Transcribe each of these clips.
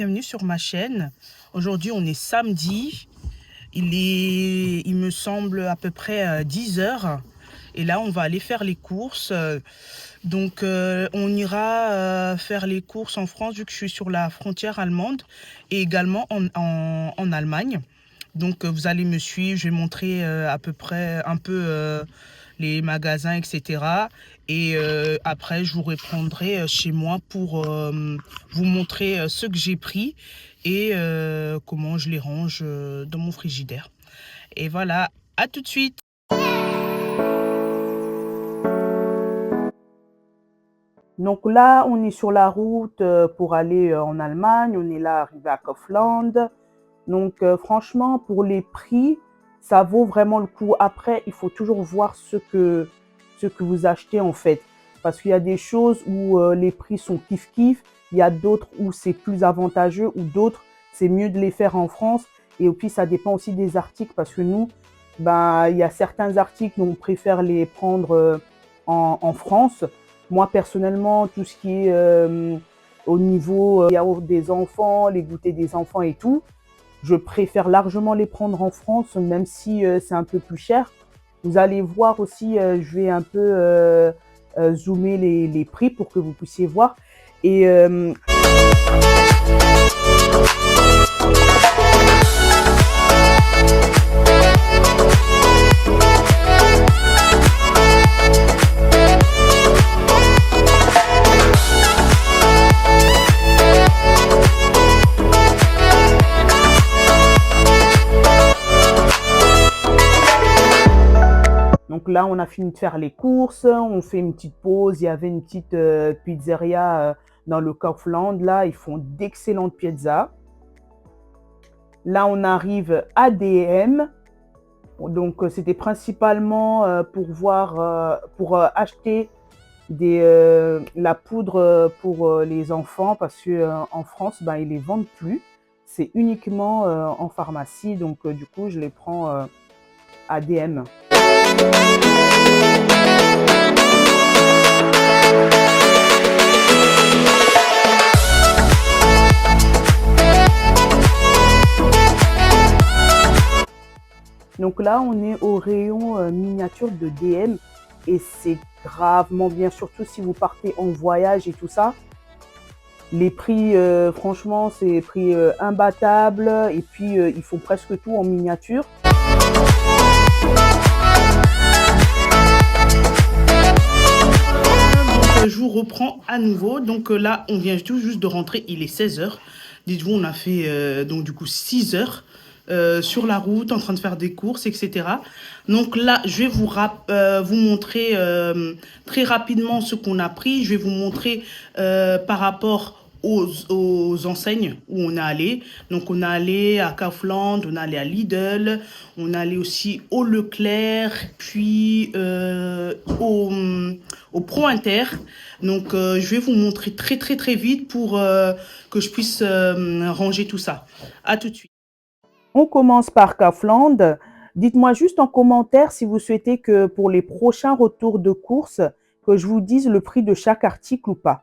bienvenue sur ma chaîne. Aujourd'hui, on est samedi. Il me semble, à peu près 10 heures. Et là, on va aller faire les courses. On ira faire les courses en France, vu que je suis sur la frontière allemande, et également en Allemagne. Vous allez me suivre, je vais montrer à peu près un peu les magasins, etc. Après, je vous reprendrai chez moi pour vous montrer ce que j'ai pris et comment je les range dans mon frigidaire. Et voilà, à tout de suite. Donc là, on est sur la route pour aller en Allemagne. On est là, arrivé à Kaufland. Franchement, pour les prix, ça vaut vraiment le coup. Après, il faut toujours voir ce que vous achetez en fait. Parce qu'il y a des choses où les prix sont kiff-kiff. Il y a d'autres où c'est plus avantageux, ou d'autres, c'est mieux de les faire en France. Et puis, ça dépend aussi des articles, parce que nous, il y a certains articles où on préfère les prendre en France. Moi, personnellement, tout ce qui est au niveau yaourt des enfants, les goûters des enfants et tout, je préfère largement les prendre en France, même si c'est un peu plus cher. Vous allez voir aussi, je vais un peu zoomer les prix pour que vous puissiez voir. Et donc là, on a fini de faire les courses, on fait une petite pause. Il y avait une petite pizzeria dans le Kaufland. Là, ils font d'excellentes pizzas. Là, on arrive à DM. Donc, c'était principalement pour acheter la poudre pour les enfants, parce que en France, ils les vendent plus. C'est uniquement en pharmacie. Donc, du coup, je les prends à DM. Donc là, on est au rayon miniature de DM et c'est gravement bien, surtout si vous partez en voyage et tout ça. Les prix, franchement, c'est prix imbattables, et puis ils font presque tout en miniature. Je vous reprends à nouveau. Donc là, on vient tout juste de rentrer, il est 16 heures. Dites-vous, on a fait donc du coup 6 heures sur la route, en train de faire des courses, etc. Donc là, je vais vous montrer très rapidement ce qu'on a pris. Je vais vous montrer par rapport aux enseignes où on est allé. Donc on est allé à Kaufland, on est allé à Lidl, on est allé aussi au Leclerc, puis au Pro Inter. Donc je vais vous montrer très vite pour que je puisse ranger tout ça. À tout de suite. On commence par Kaufland. Dites-moi juste en commentaire si vous souhaitez que pour les prochains retours de courses, que je vous dise le prix de chaque article ou pas.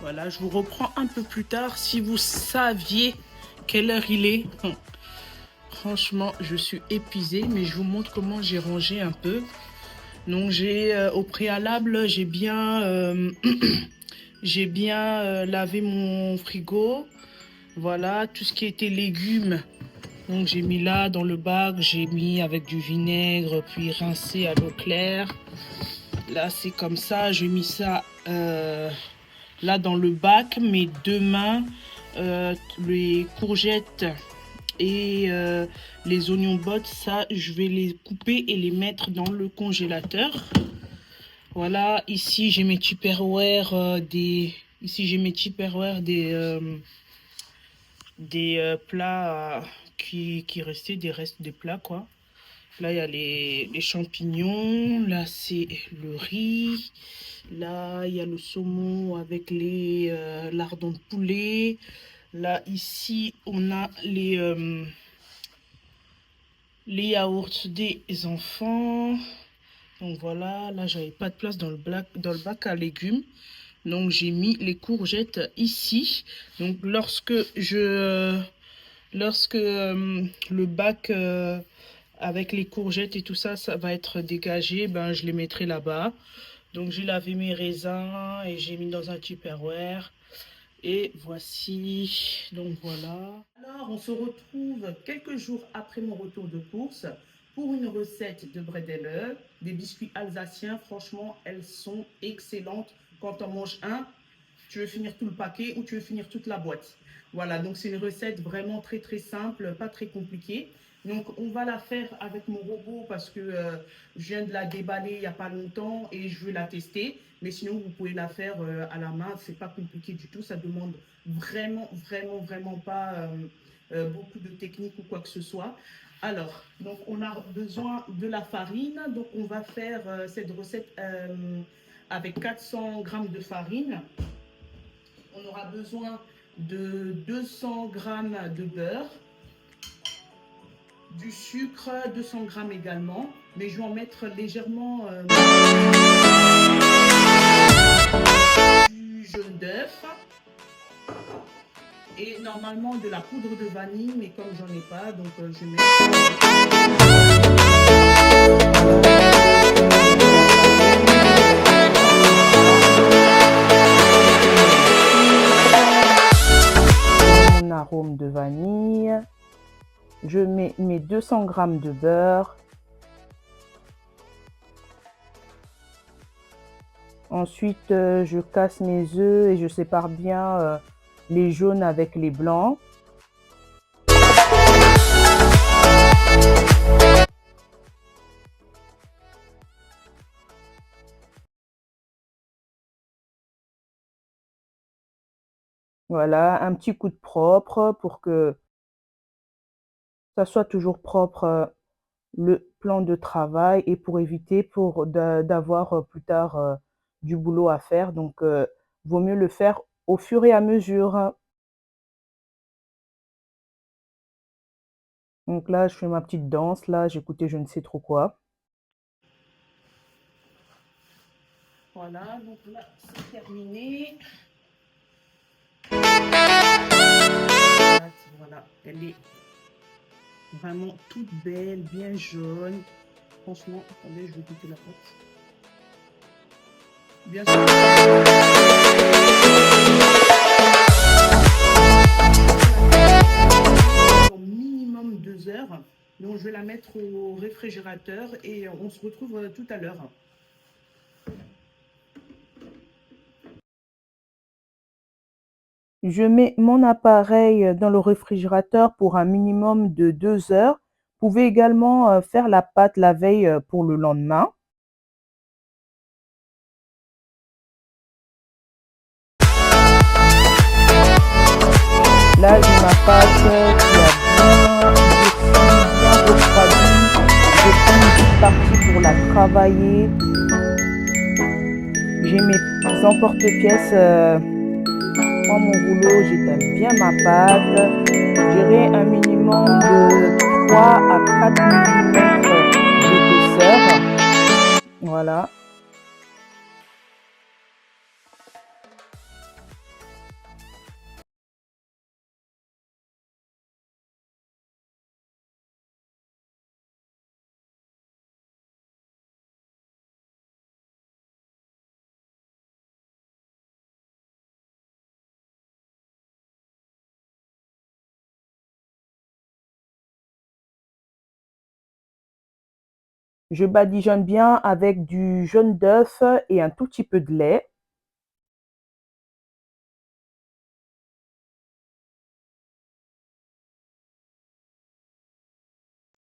Voilà, je vous reprends un peu plus tard. Si vous saviez quelle heure il est, franchement, je suis épuisée, mais je vous montre comment j'ai rangé un peu. Donc, au préalable, j'ai bien lavé mon frigo. Voilà, tout ce qui était légumes. Donc, j'ai mis là dans le bac, j'ai mis avec du vinaigre, puis rincé à l'eau claire. Là, c'est comme ça, j'ai mis ça là dans le bac, mais demain, les courgettes et les oignons bottes, ça, je vais les couper et les mettre dans le congélateur. Voilà, ici j'ai mes Tupperware des plats qui restaient, des restes des plats quoi. Là il y a les champignons, là c'est le riz, là il y a le saumon avec les lardons de poulet. Là ici on a les yaourts des enfants. Donc voilà, là j'avais pas de place dans le bac à légumes. Donc j'ai mis les courgettes ici. Donc lorsque le bac avec les courgettes et tout ça, ça va être dégagé, ben je les mettrai là-bas. Donc j'ai lavé mes raisins et j'ai mis dans un Tupperware. Et voici, donc voilà. Alors, on se retrouve quelques jours après mon retour de course pour une recette de bredelle, des biscuits alsaciens. Franchement, elles sont excellentes. Quand on mange un, tu veux finir tout le paquet ou tu veux finir toute la boîte. Voilà, donc c'est une recette vraiment très très simple, pas très compliquée. Donc on va la faire avec mon robot parce que je viens de la déballer il n'y a pas longtemps et je veux la tester. Mais sinon vous pouvez la faire à la main, c'est pas compliqué du tout. Ça demande vraiment pas beaucoup de technique ou quoi que ce soit. Alors, donc on a besoin de la farine. Donc on va faire cette recette avec 400 g de farine. On aura besoin de 200 g de beurre, du sucre, 200 g également, mais je vais en mettre légèrement du jaune d'œuf et normalement de la poudre de vanille, mais comme j'en ai pas, donc je mets mon arôme de vanille. Je mets mes 200 g de beurre. Ensuite, je casse mes œufs et je sépare bien les jaunes avec les blancs. Voilà, un petit coup de propre pour que ça soit toujours propre le plan de travail et pour éviter d'avoir plus tard du boulot à faire. Donc, vaut mieux le faire au fur et à mesure. Donc là, je fais ma petite danse. Là, j'écoutais je ne sais trop quoi. Voilà, donc là, c'est terminé. Voilà, elle est vraiment toute belle, bien jaune. Franchement, attendez, je vais goûter la pâte. Bien sûr. Au minimum 2 heures. Donc je vais la mettre au réfrigérateur et on se retrouve tout à l'heure. Je mets mon appareil dans le réfrigérateur pour un minimum de 2 heures. Vous pouvez également faire la pâte la veille pour le lendemain. Là, j'ai ma pâte qui a bien refroidi. Je prends une petite partie pour la travailler. J'ai mes emporte-pièces dans mon rouleau, j'étale bien ma pâte. J'irai un minimum de 3 à 4 mm d'épaisseur. Voilà. Je badigeonne bien avec du jaune d'œuf et un tout petit peu de lait.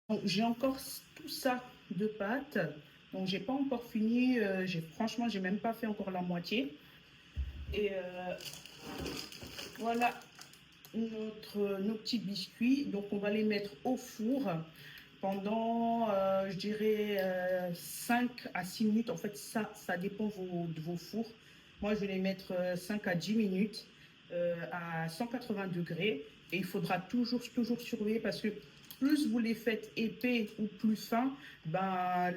Donc, j'ai encore tout ça de pâte. Donc, j'ai pas encore fini. Franchement, j'ai même pas fait encore la moitié. Et voilà nos petits biscuits. Donc, on va les mettre au four pendant, je dirais, 5 à 6 minutes. En fait, ça dépend de vos fours. Moi, je vais les mettre 5 à 10 minutes à 180 degrés. Et il faudra toujours surveiller parce que plus vous les faites épais ou plus fins, ben,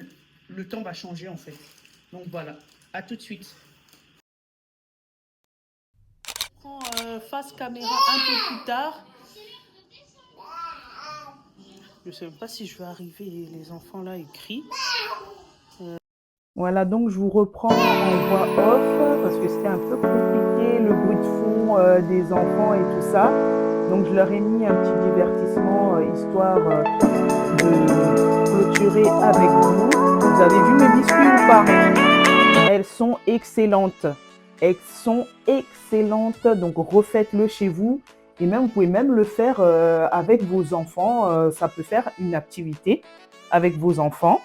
le temps va changer en fait. Donc voilà, à tout de suite. Je prends face caméra un peu plus tard. Je ne sais même pas si je vais arriver. Les enfants là, ils crient. Voilà, donc je vous reprends en voix off parce que c'était un peu compliqué, le bruit de fond des enfants et tout ça. Donc je leur ai mis un petit divertissement histoire de clôturer avec vous. Vous avez vu mes biscuits ou pas? Elles sont excellentes. Elles sont excellentes, donc refaites-le chez vous. Et même, vous pouvez même le faire avec vos enfants. Ça peut faire une activité avec vos enfants.